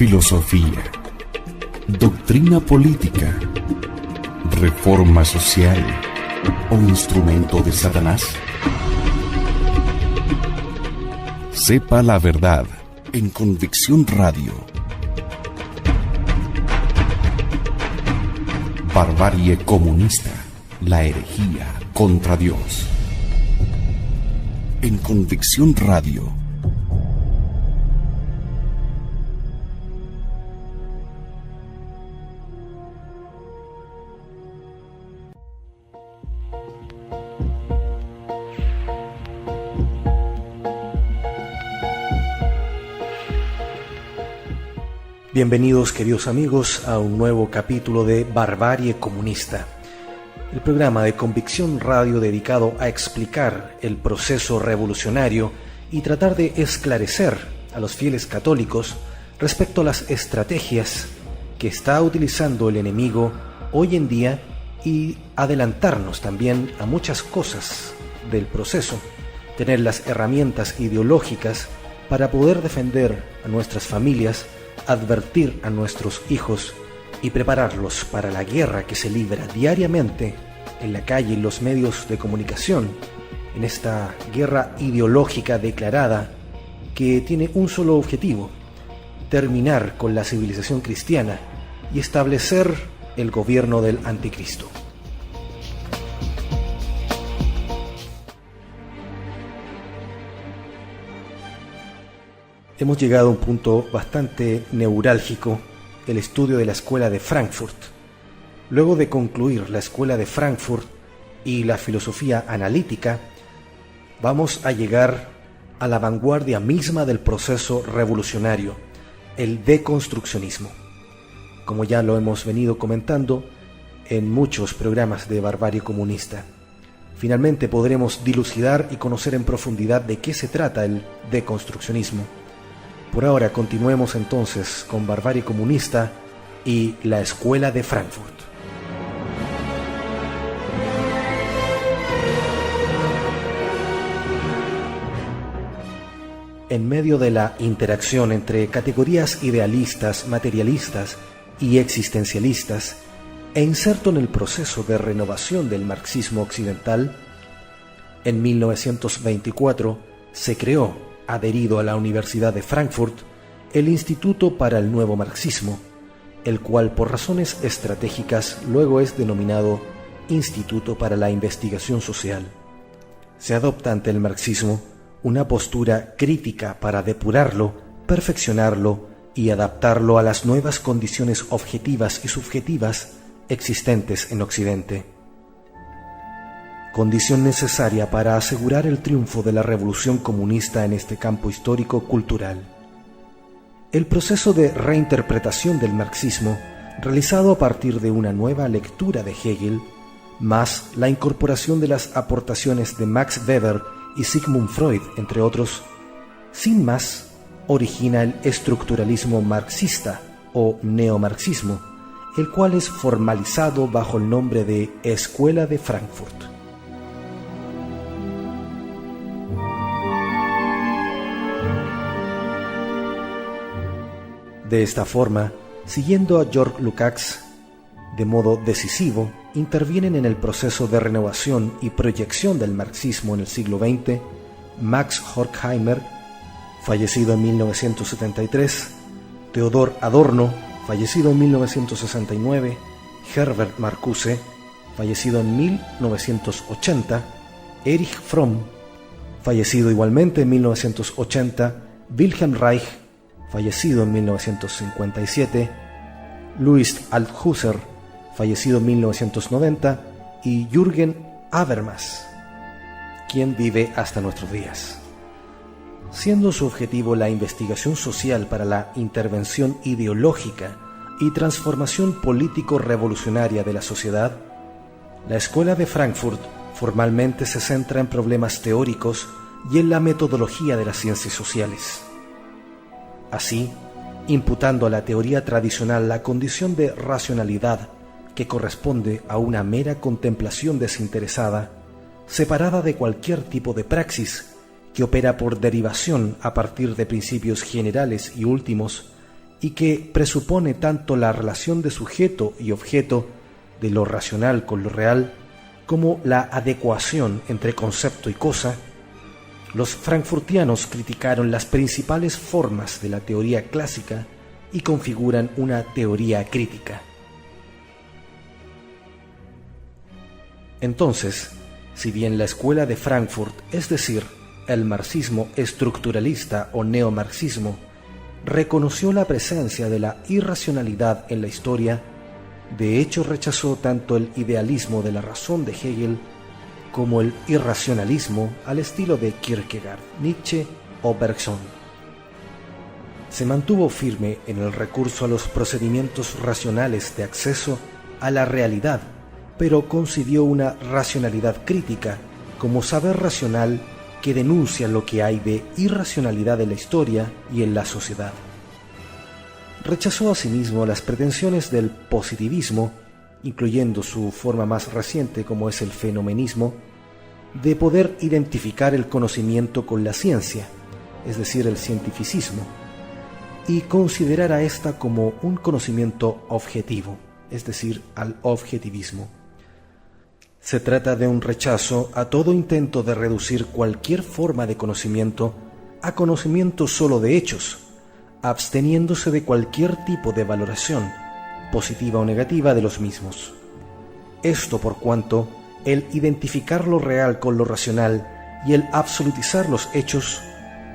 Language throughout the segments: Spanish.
filosofía, doctrina política, reforma social o instrumento de Satanás? Sepa la verdad en Convicción Radio. Barbarie comunista, la herejía contra Dios. En Convicción Radio. Bienvenidos, queridos amigos, a un nuevo capítulo de Barbarie Comunista, el programa de Convicción Radio dedicado a explicar el proceso revolucionario y tratar de esclarecer a los fieles católicos respecto a las estrategias que está utilizando el enemigo hoy en día y adelantarnos también a muchas cosas del proceso, tener las herramientas ideológicas para poder defender a nuestras familias, advertir a nuestros hijos y prepararlos para la guerra que se libra diariamente en la calle y los medios de comunicación, en esta guerra ideológica declarada que tiene un solo objetivo: terminar con la civilización cristiana y establecer el gobierno del anticristo. Hemos llegado a un punto bastante neurálgico, el estudio de la Escuela de Frankfurt. Luego de concluir la Escuela de Frankfurt y la filosofía analítica, vamos a llegar a la vanguardia misma del proceso revolucionario, el deconstruccionismo. Como ya lo hemos venido comentando en muchos programas de Barbarie Comunista, finalmente podremos dilucidar y conocer en profundidad de qué se trata el deconstruccionismo. Por ahora continuemos entonces con Barbarie Comunista y la Escuela de Frankfurt. En medio de la interacción entre categorías idealistas, materialistas y existencialistas, e inserto en el proceso de renovación del marxismo occidental, en 1924 se creó, adherido a la Universidad de Frankfurt, el Instituto para el Nuevo Marxismo, el cual por razones estratégicas luego es denominado Instituto para la Investigación Social. Se adopta ante el marxismo una postura crítica para depurarlo, perfeccionarlo y adaptarlo a las nuevas condiciones objetivas y subjetivas existentes en Occidente. Condición necesaria para asegurar el triunfo de la revolución comunista en este campo histórico-cultural. El proceso de reinterpretación del marxismo, realizado a partir de una nueva lectura de Hegel, más la incorporación de las aportaciones de Max Weber y Sigmund Freud, entre otros, sin más, origina el estructuralismo marxista o neomarxismo, el cual es formalizado bajo el nombre de Escuela de Frankfurt. De esta forma, siguiendo a George Lukács, de modo decisivo, intervienen en el proceso de renovación y proyección del marxismo en el siglo XX Max Horkheimer, fallecido en 1973, Theodor Adorno, fallecido en 1969, Herbert Marcuse, fallecido en 1980, Erich Fromm, fallecido igualmente en 1980, Wilhelm Reich, fallecido en 1957, Louis Althusser, fallecido en 1990, y Jürgen Habermas, quien vive hasta nuestros días. Siendo su objetivo la investigación social para la intervención ideológica y transformación político-revolucionaria de la sociedad, la Escuela de Frankfurt formalmente se centra en problemas teóricos y en la metodología de las ciencias sociales. Así, imputando a la teoría tradicional la condición de racionalidad que corresponde a una mera contemplación desinteresada, separada de cualquier tipo de praxis que opera por derivación a partir de principios generales y últimos y que presupone tanto la relación de sujeto y objeto, de lo racional con lo real, como la adecuación entre concepto y cosa, los frankfurtianos criticaron las principales formas de la teoría clásica y configuran una teoría crítica. Entonces, si bien la escuela de Frankfurt, es decir, el marxismo estructuralista o neomarxismo, reconoció la presencia de la irracionalidad en la historia, de hecho rechazó tanto el idealismo de la razón de Hegel como el irracionalismo al estilo de Kierkegaard, Nietzsche o Bergson. Se mantuvo firme en el recurso a los procedimientos racionales de acceso a la realidad, pero concibió una racionalidad crítica como saber racional que denuncia lo que hay de irracionalidad en la historia y en la sociedad. Rechazó asimismo las pretensiones del positivismo, incluyendo su forma más reciente como es el fenomenismo, de poder identificar el conocimiento con la ciencia, es decir, el cientificismo, y considerar a ésta como un conocimiento objetivo, es decir, al objetivismo. Se trata de un rechazo a todo intento de reducir cualquier forma de conocimiento a conocimiento solo de hechos, absteniéndose de cualquier tipo de valoración, positiva o negativa, de los mismos. Esto por cuanto el identificar lo real con lo racional y el absolutizar los hechos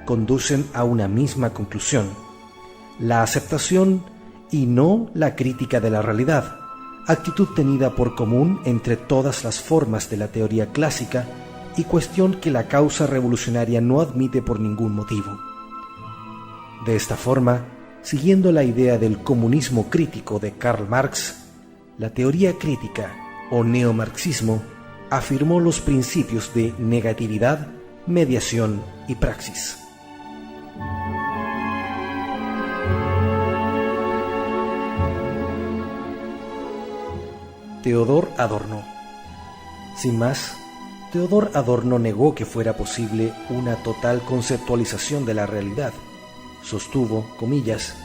conducen a una misma conclusión: la aceptación y no la crítica de la realidad, actitud tenida por común entre todas las formas de la teoría clásica y cuestión que la causa revolucionaria no admite por ningún motivo. De esta forma, siguiendo la idea del comunismo crítico de Karl Marx, la teoría crítica o neomarxismo afirmó los principios de negatividad, mediación y praxis. Theodor Adorno. Sin más, Theodor Adorno negó que fuera posible una total conceptualización de la realidad. Sostuvo, comillas,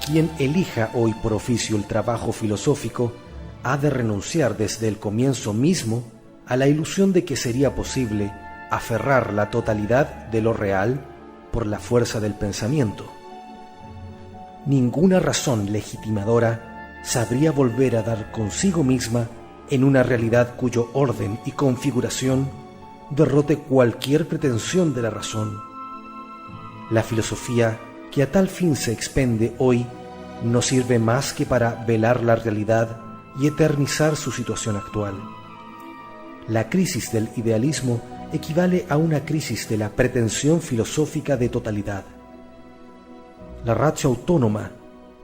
quien elija hoy por oficio el trabajo filosófico ha de renunciar desde el comienzo mismo a la ilusión de que sería posible aferrar la totalidad de lo real por la fuerza del pensamiento. Ninguna razón legitimadora sabría volver a dar consigo misma en una realidad cuyo orden y configuración derrote cualquier pretensión de la razón. La filosofía que a tal fin se expende hoy no sirve más que para velar la realidad y eternizar su situación actual. La crisis del idealismo equivale a una crisis de la pretensión filosófica de totalidad. La ratio autónoma,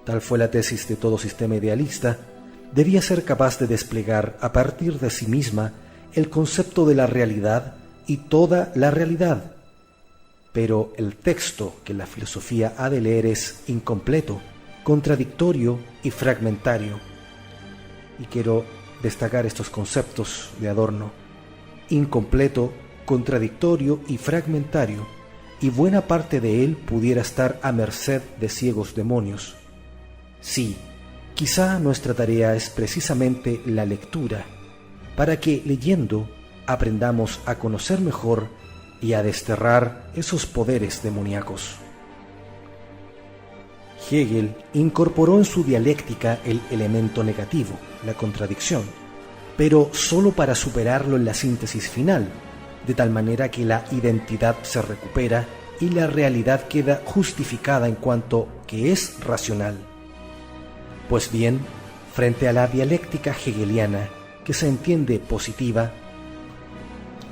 tal fue la tesis de todo sistema idealista, debía ser capaz de desplegar a partir de sí misma el concepto de la realidad y toda la realidad. Pero el texto que la filosofía ha de leer es incompleto, contradictorio y fragmentario. Y quiero destacar estos conceptos de Adorno: incompleto, contradictorio y fragmentario, y buena parte de él pudiera estar a merced de ciegos demonios. Sí, quizá nuestra tarea es precisamente la lectura, para que leyendo aprendamos a conocer mejor y a desterrar esos poderes demoníacos. Hegel incorporó en su dialéctica el elemento negativo, la contradicción, pero sólo para superarlo en la síntesis final, de tal manera que la identidad se recupera y la realidad queda justificada en cuanto que es racional. Pues bien, frente a la dialéctica hegeliana, que se entiende positiva,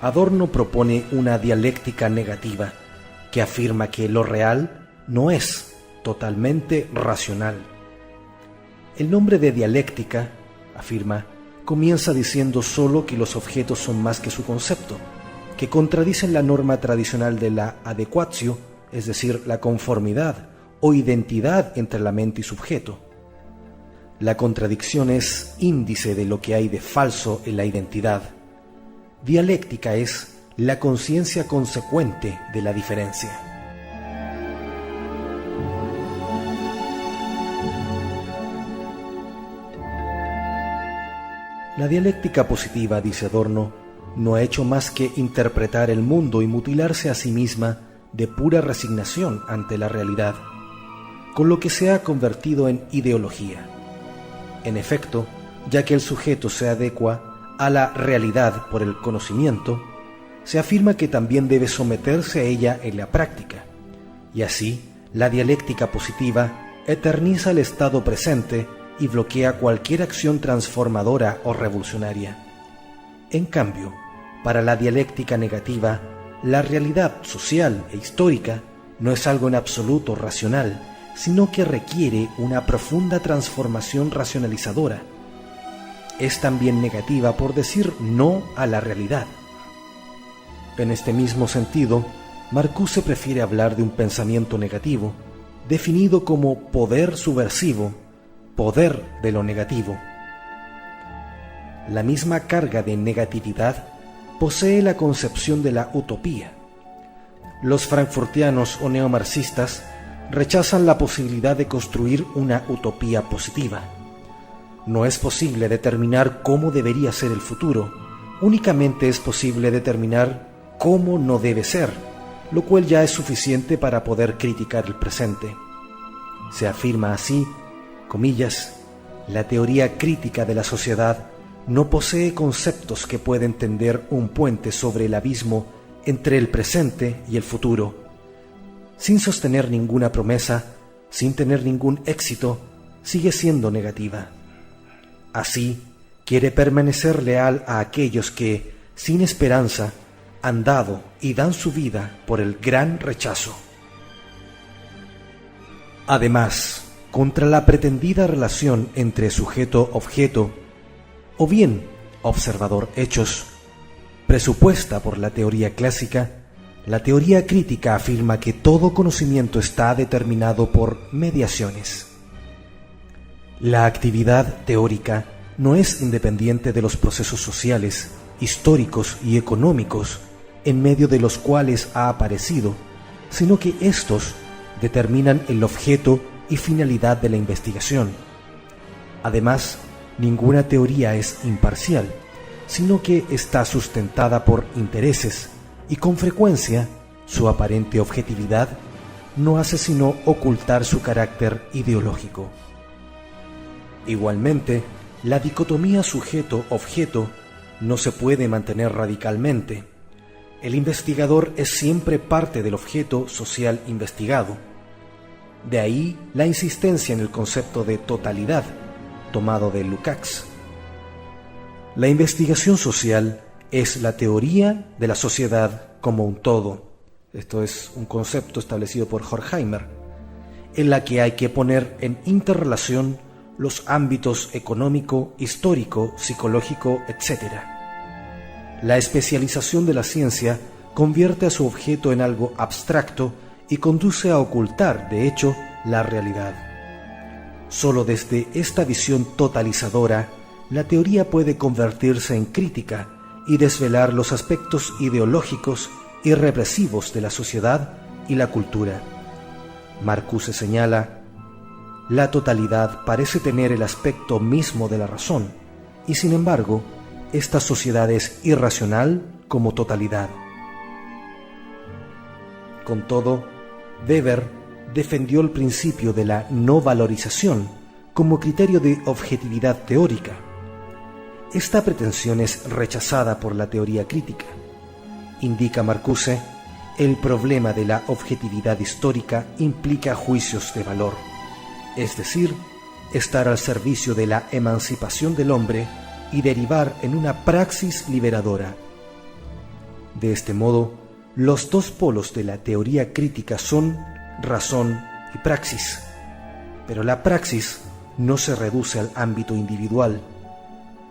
Adorno propone una dialéctica negativa, que afirma que lo real no es totalmente racional. El nombre de dialéctica, afirma, comienza diciendo solo que los objetos son más que su concepto, que contradicen la norma tradicional de la adequatio, es decir, la conformidad o identidad entre la mente y sujeto. La contradicción es índice de lo que hay de falso en la identidad. Dialéctica es la conciencia consecuente de la diferencia. La dialéctica positiva, dice Adorno, no ha hecho más que interpretar el mundo y mutilarse a sí misma de pura resignación ante la realidad, con lo que se ha convertido en ideología. En efecto, ya que el sujeto se adecua a la realidad por el conocimiento, se afirma que también debe someterse a ella en la práctica, y así la dialéctica positiva eterniza el estado presente y bloquea cualquier acción transformadora o revolucionaria. En cambio, para la dialéctica negativa, la realidad social e histórica no es algo en absoluto racional, sino que requiere una profunda transformación racionalizadora. Es también negativa por decir no a la realidad. En este mismo sentido, Marcuse prefiere hablar de un pensamiento negativo, definido como poder subversivo, poder de lo negativo. La misma carga de negatividad posee la concepción de la utopía. Los frankfurtianos o neomarxistas rechazan la posibilidad de construir una utopía positiva. No es posible determinar cómo debería ser el futuro, únicamente es posible determinar cómo no debe ser, lo cual ya es suficiente para poder criticar el presente. Se afirma así, comillas, la teoría crítica de la sociedad no posee conceptos que pueden tender un puente sobre el abismo entre el presente y el futuro. Sin sostener ninguna promesa, sin tener ningún éxito, sigue siendo negativa. Así, quiere permanecer leal a aquellos que, sin esperanza, han dado y dan su vida por el gran rechazo. Además, contra la pretendida relación entre sujeto-objeto, o bien observador-hechos, presupuesta por la teoría clásica, la teoría crítica afirma que todo conocimiento está determinado por mediaciones. La actividad teórica no es independiente de los procesos sociales, históricos y económicos en medio de los cuales ha aparecido, sino que éstos determinan el objeto y finalidad de la investigación. Además, ninguna teoría es imparcial, sino que está sustentada por intereses y con frecuencia su aparente objetividad no hace sino ocultar su carácter ideológico. Igualmente, la dicotomía sujeto-objeto no se puede mantener radicalmente. El investigador es siempre parte del objeto social investigado. De ahí la insistencia en el concepto de totalidad, tomado de Lukács. La investigación social es la teoría de la sociedad como un todo. Esto es un concepto establecido por Horkheimer, en la que hay que poner en interrelación los ámbitos económico, histórico, psicológico, etc. La especialización de la ciencia convierte a su objeto en algo abstracto y conduce a ocultar, de hecho, la realidad. Solo desde esta visión totalizadora, la teoría puede convertirse en crítica y desvelar los aspectos ideológicos y represivos de la sociedad y la cultura. Marcuse señala, la totalidad parece tener el aspecto mismo de la razón, y sin embargo, esta sociedad es irracional como totalidad. Con todo, Weber defendió el principio de la no valorización como criterio de objetividad teórica. Esta pretensión es rechazada por la teoría crítica. Indica Marcuse, el problema de la objetividad histórica implica juicios de valor, es decir, estar al servicio de la emancipación del hombre y derivar en una praxis liberadora. De este modo, los dos polos de la teoría crítica son razón y praxis, pero la praxis no se reduce al ámbito individual.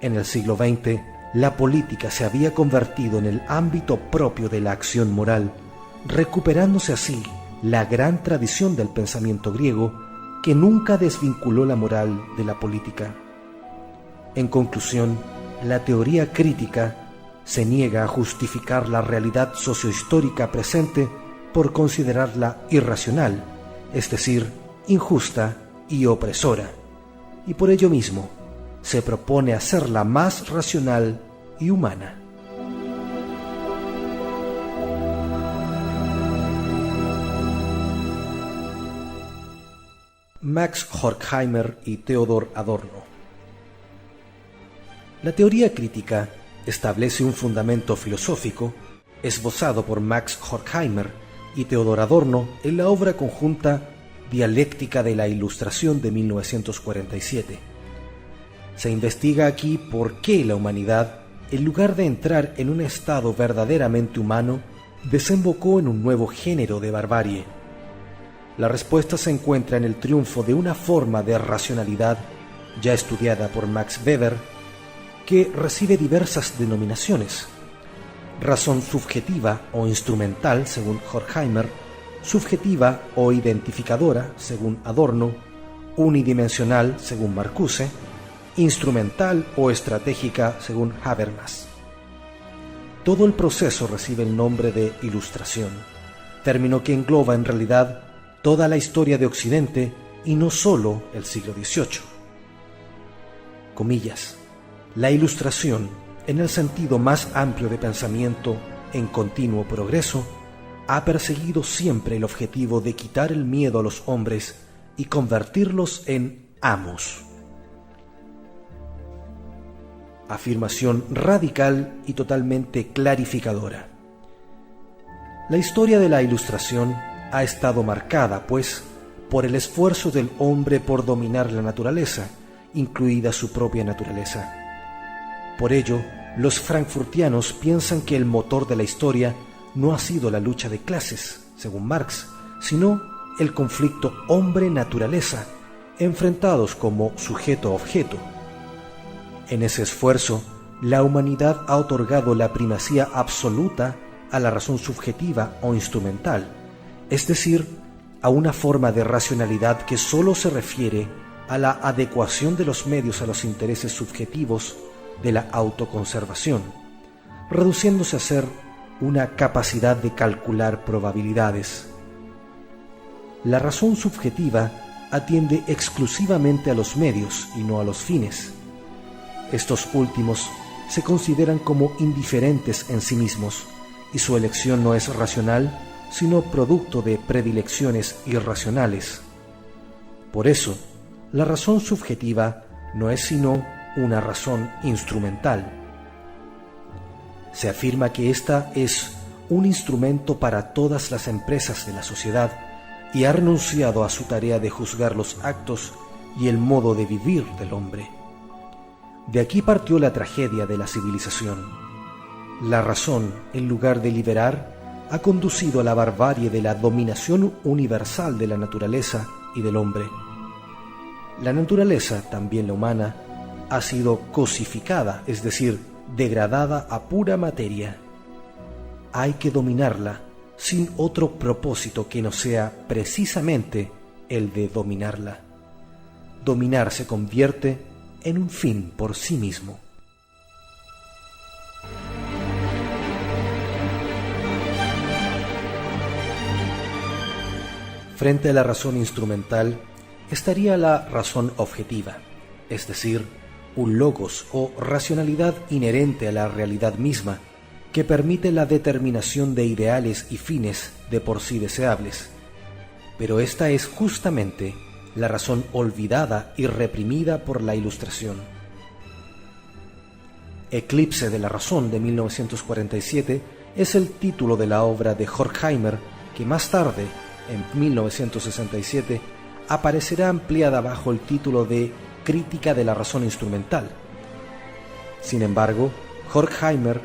En el siglo XX, la política se había convertido en el ámbito propio de la acción moral, recuperándose así la gran tradición del pensamiento griego que nunca desvinculó la moral de la política. En conclusión, la teoría crítica se niega a justificar la realidad sociohistórica presente por considerarla irracional, es decir, injusta y opresora, y por ello mismo se propone hacerla más racional y humana. Max Horkheimer y Theodor Adorno. La teoría crítica establece un fundamento filosófico esbozado por Max Horkheimer y Theodor Adorno en la obra conjunta Dialéctica de la Ilustración de 1947. Se investiga aquí por qué la humanidad, en lugar de entrar en un estado verdaderamente humano, desembocó en un nuevo género de barbarie. La respuesta se encuentra en el triunfo de una forma de racionalidad ya estudiada por Max Weber, que recibe diversas denominaciones: razón subjetiva o instrumental, según Horkheimer; subjetiva o identificadora, según Adorno; unidimensional, según Marcuse; instrumental o estratégica, según Habermas. Todo el proceso recibe el nombre de ilustración, término que engloba en realidad toda la historia de Occidente y no solo el siglo XVIII. Comillas. La ilustración, en el sentido más amplio de pensamiento en continuo progreso, ha perseguido siempre el objetivo de quitar el miedo a los hombres y convertirlos en amos. Afirmación radical y totalmente clarificadora. La historia de la Ilustración ha estado marcada, pues, por el esfuerzo del hombre por dominar la naturaleza, incluida su propia naturaleza. Por ello, los frankfurtianos piensan que el motor de la historia no ha sido la lucha de clases, según Marx, sino el conflicto hombre-naturaleza, enfrentados como sujeto-objeto. En ese esfuerzo, la humanidad ha otorgado la primacía absoluta a la razón subjetiva o instrumental, es decir, a una forma de racionalidad que sólo se refiere a la adecuación de los medios a los intereses subjetivos de la autoconservación, reduciéndose a ser una capacidad de calcular probabilidades. La razón subjetiva atiende exclusivamente a los medios y no a los fines. Estos últimos se consideran como indiferentes en sí mismos, y su elección no es racional, sino producto de predilecciones irracionales. Por eso, la razón subjetiva no es sino una razón instrumental. Se afirma que ésta es un instrumento para todas las empresas de la sociedad y ha renunciado a su tarea de juzgar los actos y el modo de vivir del hombre. De aquí partió la tragedia de la civilización. La razón, en lugar de liberar, ha conducido a la barbarie de la dominación universal de la naturaleza y del hombre. La naturaleza, también la humana, ha sido cosificada, es decir, degradada a pura materia. Hay que dominarla sin otro propósito que no sea precisamente el de dominarla. Dominar se convierte en un fin por sí mismo. Frente a la razón instrumental estaría la razón objetiva, es decir, un logos o racionalidad inherente a la realidad misma, que permite la determinación de ideales y fines de por sí deseables. Pero esta es justamente la razón olvidada y reprimida por la Ilustración. Eclipse de la razón, de 1947, es el título de la obra de Horkheimer, que más tarde, en 1967, aparecerá ampliada bajo el título de Crítica de la razón instrumental. Sin embargo, Horkheimer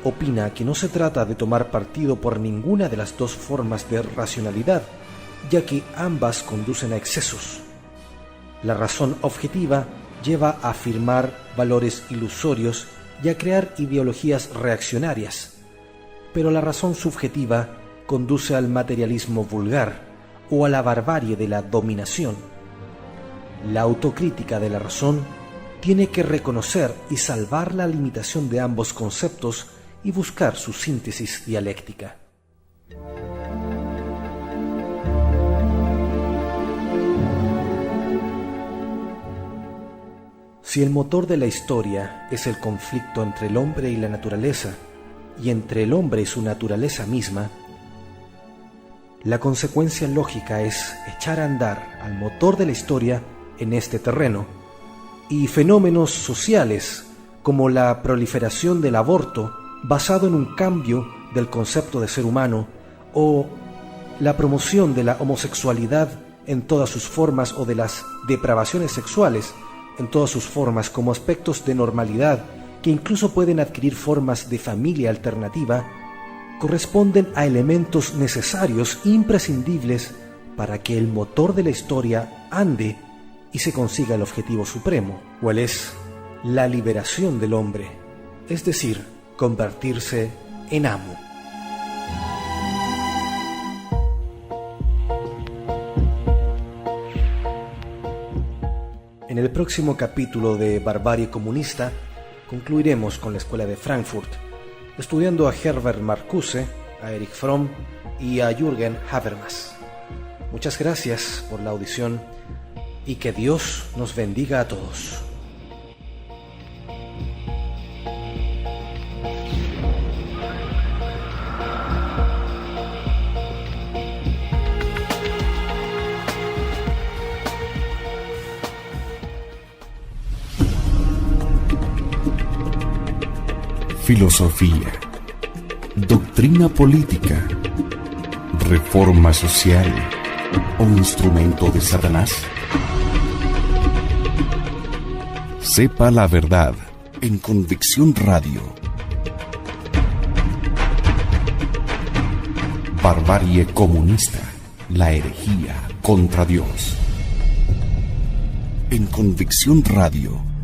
opina que no se trata de tomar partido por ninguna de las dos formas de racionalidad, ya que ambas conducen a excesos. La razón objetiva lleva a afirmar valores ilusorios y a crear ideologías reaccionarias, pero la razón subjetiva conduce al materialismo vulgar o a la barbarie de la dominación. La autocrítica de la razón tiene que reconocer y salvar la limitación de ambos conceptos y buscar su síntesis dialéctica. Si el motor de la historia es el conflicto entre el hombre y la naturaleza, y entre el hombre y su naturaleza misma, la consecuencia lógica es echar a andar al motor de la historia en este terreno, y fenómenos sociales como la proliferación del aborto basado en un cambio del concepto de ser humano, o la promoción de la homosexualidad en todas sus formas o de las depravaciones sexuales en todas sus formas como aspectos de normalidad que incluso pueden adquirir formas de familia alternativa, corresponden a elementos necesarios e imprescindibles para que el motor de la historia ande y se consiga el objetivo supremo, cual es la liberación del hombre, es decir, convertirse en amo. En el próximo capítulo de Barbarie Comunista concluiremos con la Escuela de Frankfurt, estudiando a Herbert Marcuse, a Erich Fromm y a Jürgen Habermas. Muchas gracias por la audición y que Dios nos bendiga a todos. Filosofía, doctrina política, reforma social o instrumento de Satanás. Sepa la verdad en Convicción Radio. Barbarie comunista, la herejía contra Dios. En Convicción Radio.